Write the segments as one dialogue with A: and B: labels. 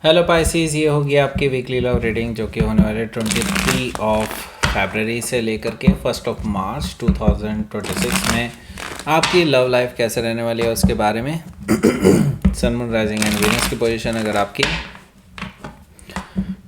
A: Hello Pisces, ये होगी आपकी वीकली लव रीडिंग जो कि होने वाले 23 ऑफ फरवरी से लेकर के 1 मार्च 2026 में आपकी लव लाइफ कैसे रहने वाली है उसके बारे में। Sun moon rising and Venus की पोजीशन अगर आपकी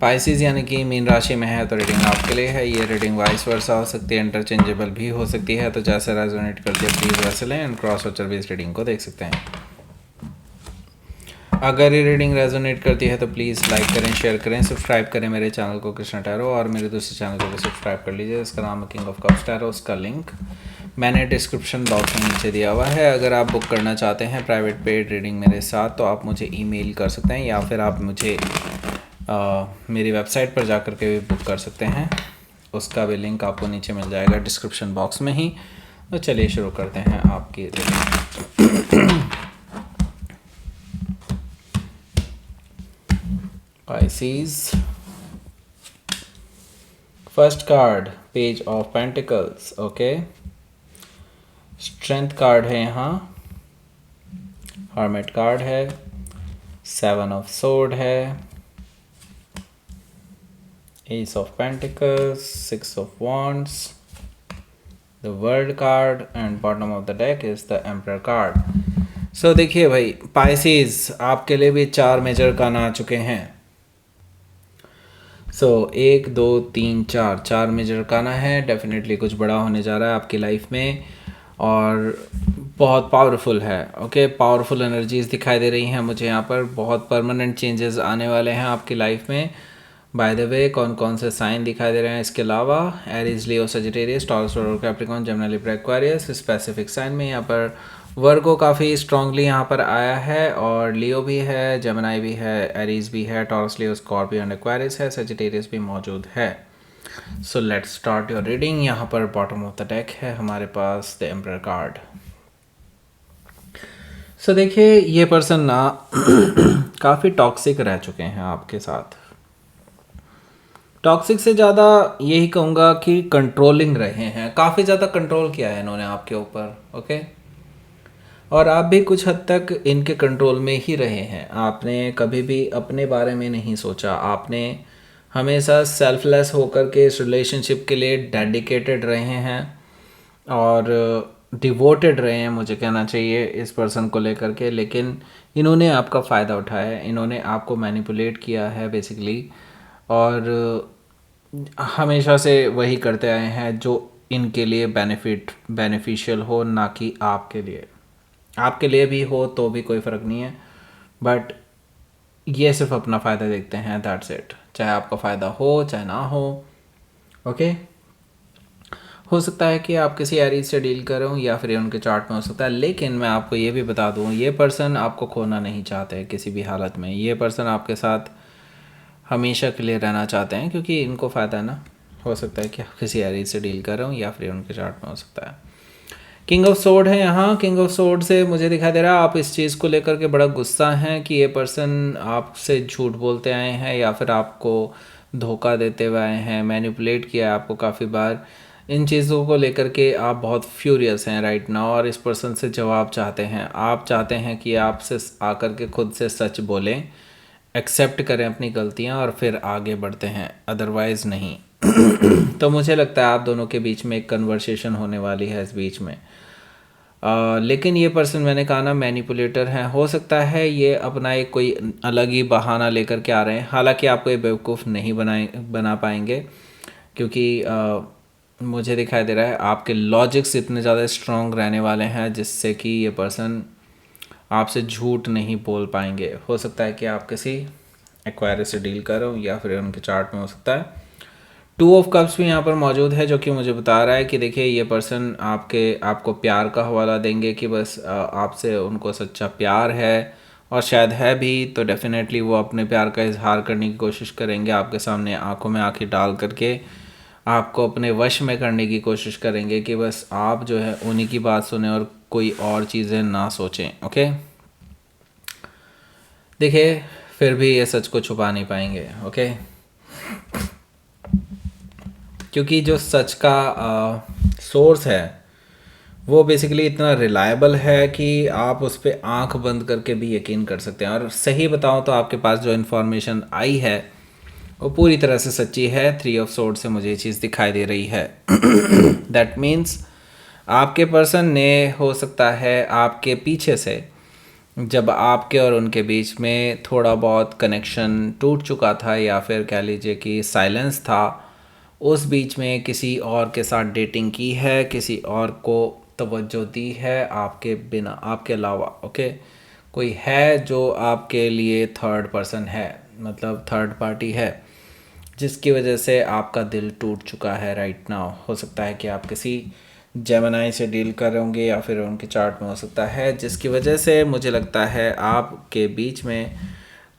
A: पाइसिस यानी कि मीन राशि में है तो रीडिंग आपके लिए है। ये रीडिंग वाइस वर्सा हो सकती है, इंटरचेंजेबल भी हो सकती है, तो जैसे रेजोनेट करती है प्लीज़ वैसे लें एंड क्रॉस वॉचर भी इस रीडिंग को देख सकते हैं। अगर ये रीडिंग रेजोनेट करती है तो प्लीज़ लाइक करें, शेयर करें, सब्सक्राइब करें मेरे चैनल को कृष्णा टैरो, और मेरे दूसरे चैनल को भी सब्सक्राइब कर लीजिए। इसका नाम है किंग ऑफ कप्स टैरो। उसका लिंक मैंने डिस्क्रिप्शन बॉक्स में नीचे दिया हुआ है। अगर आप बुक करना चाहते हैं प्राइवेट पेड रीडिंग मेरे साथ तो आप मुझे ईमेल कर सकते हैं या फिर आप मुझे मेरी वेबसाइट पर जा कर के भी बुक कर सकते हैं। उसका भी लिंक आपको नीचे मिल जाएगा डिस्क्रिप्शन बॉक्स में ही। तो चलिए शुरू करते हैं आपकी reading. Pisces. First card, Page of Pentacles. Okay. Strength card है यहाँ, Hermit कार्ड है, 7 of Sword है, Ace of Pentacles, 6 of Wands, the World card, and bottom of the deck is the Emperor card. So देखिए भाई Pisces, आपके लिए भी 4 major कान आ चुके हैं। सो 1 2 3 4 मेजर काना है। डेफिनेटली कुछ बड़ा होने जा रहा है आपकी लाइफ में और बहुत पावरफुल है। ओके, पावरफुल एनर्जीज दिखाई दे रही हैं मुझे यहाँ पर। बहुत परमानेंट चेंजेस आने वाले हैं आपकी लाइफ में। बाय द वे कौन कौन से साइन दिखाई दे रहे हैं इसके अलावा, एरीज, लियो, सजिटेरियस, टॉरस और Capricorn, Gemini, Libra, Aquarius. Specific sign में यहाँ पर वर्गो काफ़ी स्ट्रांगली यहाँ पर आया है, और लियो भी है, जेमिनी भी है, एरीज भी है, taurus, Leo, Scorpio and Aquarius है, सजिटेरियस भी मौजूद है। So let's start your reading. यहाँ पर बॉटम ऑफ द डेक है हमारे पास द एम्परर कार्ड। सो देखिए ये पर्सन ना काफ़ी टॉक्सिक रह चुके हैं आपके साथ। टॉक्सिक से ज़्यादा यही कहूँगा कि कंट्रोलिंग रहे हैं। काफ़ी ज़्यादा कंट्रोल किया है इन्होंने आपके ऊपर। ओके, और आप भी कुछ हद तक इनके कंट्रोल में ही रहे हैं। आपने कभी भी अपने बारे में नहीं सोचा। आपने हमेशा सेल्फलेस होकर के इस रिलेशनशिप के लिए डेडिकेटेड रहे हैं और डिवोटेड रहे हैं, मुझे कहना चाहिए, इस पर्सन को लेकर के। लेकिन इन्होंने आपका फ़ायदा उठाया है, इन्होंने आपको मैनिपुलेट किया है बेसिकली, और हमेशा से वही करते आए हैं जो इनके लिए बेनिफिशियल हो, ना कि आपके लिए। आपके लिए भी हो तो भी कोई फ़र्क नहीं है, बट ये सिर्फ अपना फ़ायदा देखते हैं, दैट्स इट। चाहे आपका फ़ायदा हो चाहे ना हो। ओके, हो सकता है कि आप किसी एरीज से डील कर रहे हो या फिर उनके चार्ट में हो सकता है। लेकिन मैं आपको ये भी बता दूँ, ये पर्सन आपको खोना नहीं चाहते किसी भी हालत में। ये पर्सन आपके साथ हमेशा के लिए रहना चाहते हैं क्योंकि इनको फ़ायदा है ना। हो सकता है कि आप किसी एरीज से डील कर रहे हो या फिर उनके चार्ट में हो सकता है। किंग ऑफ सोर्ड है यहाँ। किंग ऑफ सोर्ड से मुझे दिखाई दे रहा है आप इस चीज़ को लेकर के बड़ा गुस्सा हैं कि ये पर्सन आपसे झूठ बोलते आए हैं या फिर आपको धोखा देते हुए आए हैं, मैनिपुलेट किया है आपको काफ़ी बार। इन चीज़ों को लेकर के आप बहुत फ्यूरियस हैं राइट नाउ, और इस पर्सन से जवाब चाहते हैं। आप चाहते हैं कि आपसे आकर के खुद से सच बोलें, एक्सेप्ट करें अपनी गलतियाँ और फिर आगे बढ़ते हैं, अदरवाइज़ नहीं। तो मुझे लगता है आप दोनों के बीच में एक कन्वर्सेशन होने वाली है इस बीच में। लेकिन ये पर्सन, मैंने कहा ना, मैनिपुलेटर हैं। हो सकता है ये अपना एक कोई अलग ही बहाना लेकर के आ रहे हैं। हालांकि आपको ये बेवकूफ़ नहीं बना पाएंगे क्योंकि मुझे दिखाई दे रहा है आपके लॉजिक्स इतने ज़्यादा स्ट्रॉन्ग रहने वाले हैं जिससे कि ये पर्सन आपसे झूठ नहीं बोल पाएंगे। हो सकता है कि आप किसी एक्वायरस से डील कर रहे हो या फिर उनके चार्ट में हो सकता है। 2 ऑफ कप्स भी यहाँ पर मौजूद है जो कि मुझे बता रहा है कि देखिए ये पर्सन आपको प्यार का हवाला देंगे कि बस आपसे उनको सच्चा प्यार है, और शायद है भी। तो डेफिनेटली वो अपने प्यार का इजहार करने की कोशिश करेंगे, आपके सामने आंखों में आंखें डाल करके आपको अपने वश में करने की कोशिश करेंगे कि बस आप जो है उन्हीं की बात सुने और कोई और चीज़ें ना सोचें। ओके, देखिए फिर भी ये सच को छुपा नहीं पाएंगे। ओके, क्योंकि जो सच का सोर्स है वो बेसिकली इतना रिलायबल है कि आप उस पर आंख बंद करके भी यकीन कर सकते हैं। और सही बताऊं तो आपके पास जो इन्फॉर्मेशन आई है वो पूरी तरह से सच्ची है। 3 ऑफ सोर्ड से मुझे ये चीज़ दिखाई दे रही है। दैट मीन्स आपके पर्सन ने, हो सकता है आपके पीछे से, जब आपके और उनके बीच में थोड़ा बहुत कनेक्शन टूट चुका था या फिर कह लीजिए कि साइलेंस था, उस बीच में किसी और के साथ डेटिंग की है, किसी और को तवज्जो दी है आपके बिना, आपके अलावा। ओके, कोई है जो आपके लिए थर्ड पर्सन है, मतलब थर्ड पार्टी है, जिसकी वजह से आपका दिल टूट चुका है राइट नाउ। हो सकता है कि आप किसी जेमिनी से डील कर रहे होंगे या फिर उनके चार्ट में हो सकता है, जिसकी वजह से मुझे लगता है आपके बीच में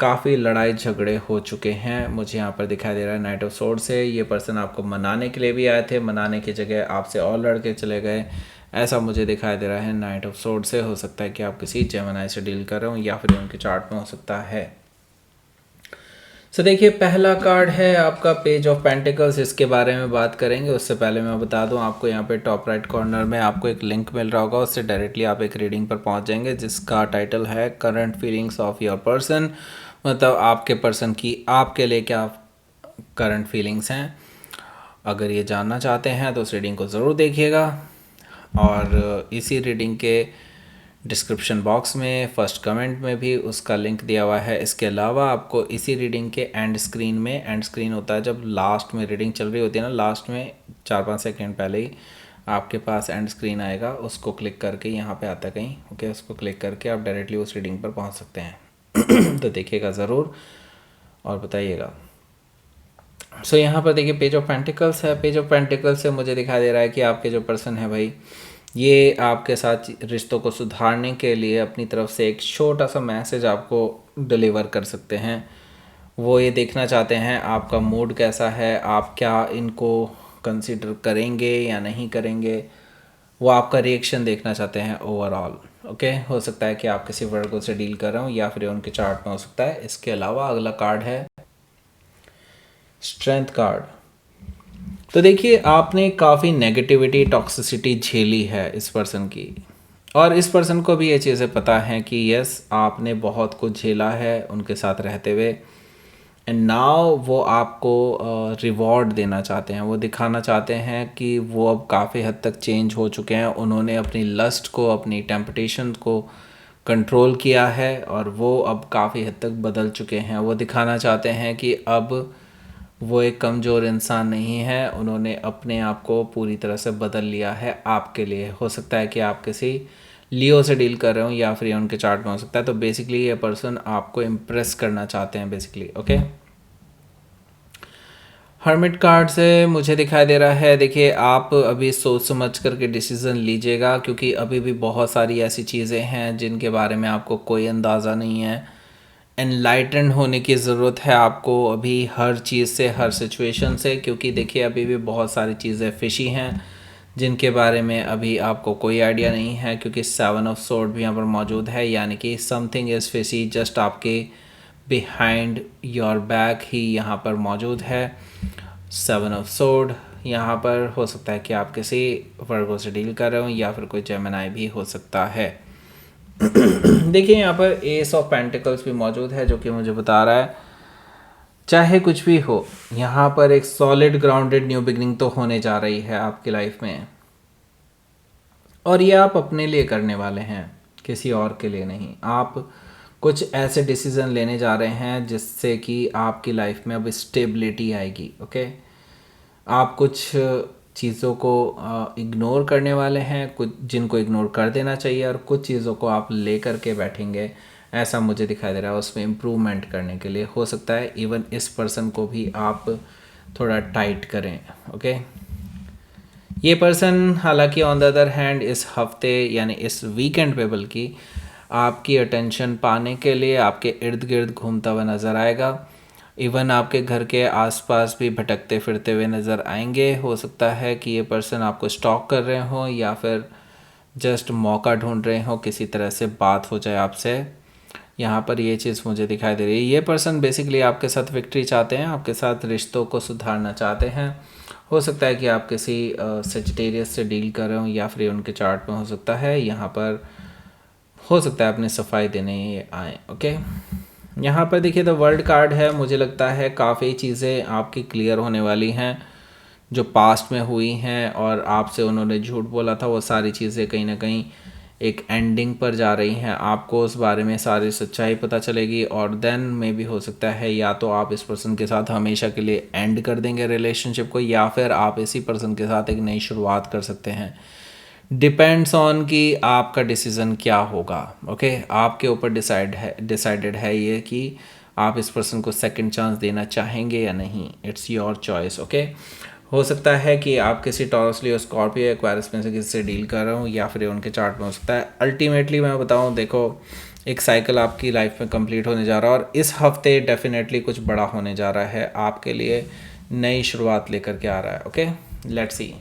A: काफ़ी लड़ाई झगड़े हो चुके हैं। मुझे यहाँ पर दिखाई दे रहा है नाइट ऑफ सोर्ड से ये पर्सन आपको मनाने के लिए भी आए थे, मनाने की जगह आपसे और लड़के चले गए, ऐसा मुझे दिखाई दे रहा है नाइट ऑफ सोर्ड से। हो सकता है कि आप किसी जेमिनी से डील कर रहे हो या फिर उनके चार्ट में हो सकता है। सो देखिए, पहला कार्ड है आपका पेज ऑफ पेंटिकल्स, इसके बारे में बात करेंगे। उससे पहले मैं बता दूं आपको, यहाँ पे टॉप राइट कॉर्नर में आपको एक लिंक मिल रहा होगा, उससे डायरेक्टली आप एक रीडिंग पर पहुंच जाएंगे जिसका टाइटल है current feelings of your person. मतलब आपके पर्सन की आपके लिए क्या करंट फीलिंग्स हैं। अगर ये जानना चाहते हैं तो उस रीडिंग को ज़रूर देखिएगा। और इसी रीडिंग के डिस्क्रिप्शन बॉक्स में फर्स्ट कमेंट में भी उसका लिंक दिया हुआ है। इसके अलावा आपको इसी रीडिंग के एंड स्क्रीन में, एंड स्क्रीन होता है जब लास्ट में रीडिंग चल रही होती है ना, लास्ट में 4-5 सेकेंड पहले ही आपके पास एंड स्क्रीन आएगा, उसको क्लिक करके यहाँ पे आता है कहीं, ओके, उसको क्लिक करके आप डायरेक्टली उस रीडिंग पर पहुँच सकते हैं। तो देखिएगा ज़रूर और बताइएगा। सो यहाँ पर देखिए पेज ऑफ पेंटिकल्स है। पेज ऑफ पेंटिकल्स से मुझे दिखाई दे रहा है कि आपके जो पर्सन है भाई, ये आपके साथ रिश्तों को सुधारने के लिए अपनी तरफ से एक छोटा सा मैसेज आपको डिलीवर कर सकते हैं। वो ये देखना चाहते हैं आपका मूड कैसा है, आप क्या इनको कंसिडर करेंगे या नहीं करेंगे, वो आपका रिएक्शन देखना चाहते हैं ओवरऑल। ओके, हो सकता है कि आप किसी वर्गों से डील कर रहे हो या फिर उनके चार्ट में हो सकता है। इसके अलावा अगला कार्ड है स्ट्रेंथ कार्ड। तो देखिए, आपने काफ़ी नेगेटिविटी, टॉक्सिसिटी झेली है इस पर्सन की, और इस पर्सन को भी ये चीज़ें पता हैं कि यस, आपने बहुत कुछ झेला है उनके साथ रहते हुए, एंड नाउ वो आपको रिवॉर्ड देना चाहते हैं। वो दिखाना चाहते हैं कि वो अब काफ़ी हद तक चेंज हो चुके हैं। उन्होंने अपनी लस्ट को, अपनी टेम्पटेशन को कंट्रोल किया है और वो अब काफ़ी हद तक बदल चुके हैं। वो दिखाना चाहते हैं कि अब वो एक कमज़ोर इंसान नहीं है, उन्होंने अपने आप को पूरी तरह से बदल लिया है आपके लिए। हो सकता है कि आप किसी लियो से डील कर रहे हो या फिर उनके चार्ट में हो सकता है। तो बेसिकली ये पर्सन आपको इम्प्रेस करना चाहते हैं बेसिकली। ओके, हर्मिट कार्ड से मुझे दिखाई दे रहा है, देखिए आप अभी सोच समझ करके डिसीज़न लीजिएगा, क्योंकि अभी भी बहुत सारी ऐसी चीज़ें हैं जिनके बारे में आपको कोई अंदाज़ा नहीं है। एनलाइटन होने की ज़रूरत है आपको अभी हर चीज़ से, हर सिचुएशन से, क्योंकि देखिए अभी भी बहुत सारी चीज़ें फिशी हैं जिनके बारे में अभी आपको कोई आइडिया नहीं है, क्योंकि 7 ऑफ सोर्ड भी यहाँ पर मौजूद है, यानी कि समथिंग इज़ फिशी जस्ट आपके बिहाइंड योर बैक ही यहाँ पर मौजूद है। 7 ऑफ सोर्ड यहाँ पर हो सकता है कि आप किसी वर्गों से डील कर रहे हो या फिर कोई जेमिनी भी हो सकता है। देखिए यहाँ पर एस ऑफ पेंटिकल्स भी मौजूद है, जो कि मुझे बता रहा है चाहे कुछ भी हो, यहाँ पर एक सॉलिड ग्राउंडेड न्यू बिगनिंग तो होने जा रही है आपकी लाइफ में, और ये आप अपने लिए करने वाले हैं, किसी और के लिए नहीं। आप कुछ ऐसे डिसीजन लेने जा रहे हैं जिससे कि आपकी लाइफ में अब स्टेबिलिटी आएगी। ओके, आप कुछ चीज़ों को इग्नोर करने वाले हैं, कुछ जिनको इग्नोर कर देना चाहिए, और कुछ चीज़ों को आप ले कर के बैठेंगे, ऐसा मुझे दिखाई दे रहा है। उसमें इम्प्रूवमेंट करने के लिए हो सकता है इवन इस पर्सन को भी आप थोड़ा टाइट करें। ओके, ये पर्सन हालांकि ऑन द अदर हैंड इस हफ्ते यानी इस वीकेंड पे बल्कि आपकी अटेंशन पाने के लिए आपके इर्द गिर्द घूमता हुआ नज़र आएगा। इवन आपके घर के आसपास भी भटकते फिरते हुए नज़र आएंगे। हो सकता है कि ये पर्सन आपको स्टॉक कर रहे हो या फिर जस्ट मौका ढूंढ रहे हो, किसी तरह से बात हो जाए आपसे। यहाँ पर ये चीज़ मुझे दिखाई दे रही है। ये पर्सन बेसिकली आपके साथ विक्ट्री चाहते हैं, आपके साथ रिश्तों को सुधारना चाहते हैं, हो सकता है कि आप किसी सेजिटेरियस से डील कर रहे हो, या फिर उनके चार्ट में हो सकता है यहाँ पर हो सकता है अपने सफाई देने आए। ओके, यहाँ पर देखिए द वर्ल्ड कार्ड है। मुझे लगता है काफ़ी चीज़ें आपकी क्लियर होने वाली हैं जो पास्ट में हुई हैं, और आपसे उन्होंने झूठ बोला था, वो सारी चीज़ें कहीं ना कहीं एक एंडिंग पर जा रही हैं। आपको उस बारे में सारी सच्चाई पता चलेगी, और देन में भी हो सकता है या तो आप इस पर्सन के साथ हमेशा के लिए एंड कर देंगे रिलेशनशिप को, या फिर आप इसी पर्सन के साथ एक नई शुरुआत कर सकते हैं। डिपेंड्स ऑन कि आपका डिसीज़न क्या होगा। ओके, आपके ऊपर डिसाइडेड है ये कि आप इस पर्सन को सेकंड चांस देना चाहेंगे या नहीं। It's your choice. ओके, हो सकता है कि आप किसी टॉरस, लियो, स्कॉर्पियो, एक्वायरस में से किसी से डील कर रहे हो, या फिर उनके चार्ट में हो सकता है। अल्टीमेटली मैं बताऊं, देखो एक साइकिल आपकी लाइफ में कंप्लीट होने जा रहा है, और इस हफ्ते डेफिनेटली कुछ बड़ा होने जा रहा है, आपके लिए नई शुरुआत लेकर के आ रहा है। ओके, लेट्स सी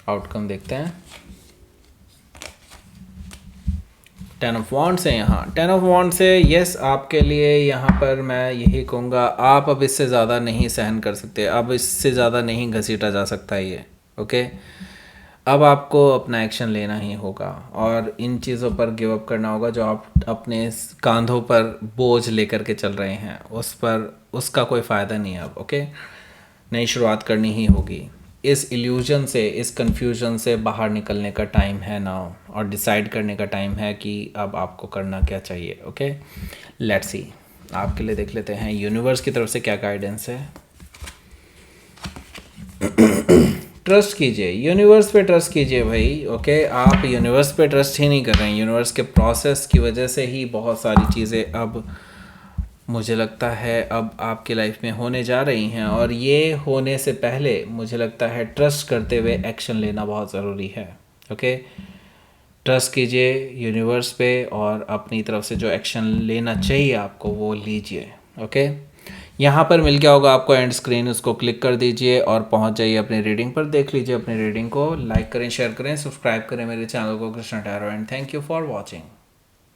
A: आउटकम देखते हैं। 10 ऑफ वॉन्ड्स है यहाँ। 10 ऑफ वॉन्ड्स है, यस, आपके लिए यहाँ पर मैं यही कहूँगा, आप अब इससे ज़्यादा नहीं सहन कर सकते, अब इससे ज़्यादा नहीं घसीटा जा सकता ये। ओके, अब आपको अपना एक्शन लेना ही होगा, और इन चीज़ों पर गिव अप करना होगा जो आप अपने कांधों पर बोझ लेकर के चल रहे हैं, उस पर उसका कोई फ़ायदा नहीं है अब। ओके, नई शुरुआत करनी ही होगी। इस इल्यूजन से, इस कन्फ्यूजन से बाहर निकलने का टाइम है नाउ, और डिसाइड करने का टाइम है कि अब आपको करना क्या चाहिए। ओके, लेट्स सी, आपके लिए देख लेते हैं यूनिवर्स की तरफ से क्या गाइडेंस है। ट्रस्ट कीजिए, यूनिवर्स पे ट्रस्ट कीजिए भाई। ओके, आप यूनिवर्स पे ट्रस्ट ही नहीं कर रहे हैं। यूनिवर्स के प्रोसेस की वजह से ही बहुत सारी चीज़ें अब मुझे लगता है अब आपकी लाइफ में होने जा रही हैं, और ये होने से पहले मुझे लगता है ट्रस्ट करते हुए एक्शन लेना बहुत ज़रूरी है। ओके, ट्रस्ट कीजिए यूनिवर्स पे, और अपनी तरफ से जो एक्शन लेना चाहिए आपको वो लीजिए। ओके, यहाँ पर मिल गया होगा आपको एंड स्क्रीन, उसको क्लिक कर दीजिए और पहुँच जाइए अपनी रीडिंग पर। देख लीजिए अपनी रीडिंग को, लाइक करें, शेयर करें, सब्सक्राइब करें मेरे चैनल को Krishna tarot, and thank you for watching.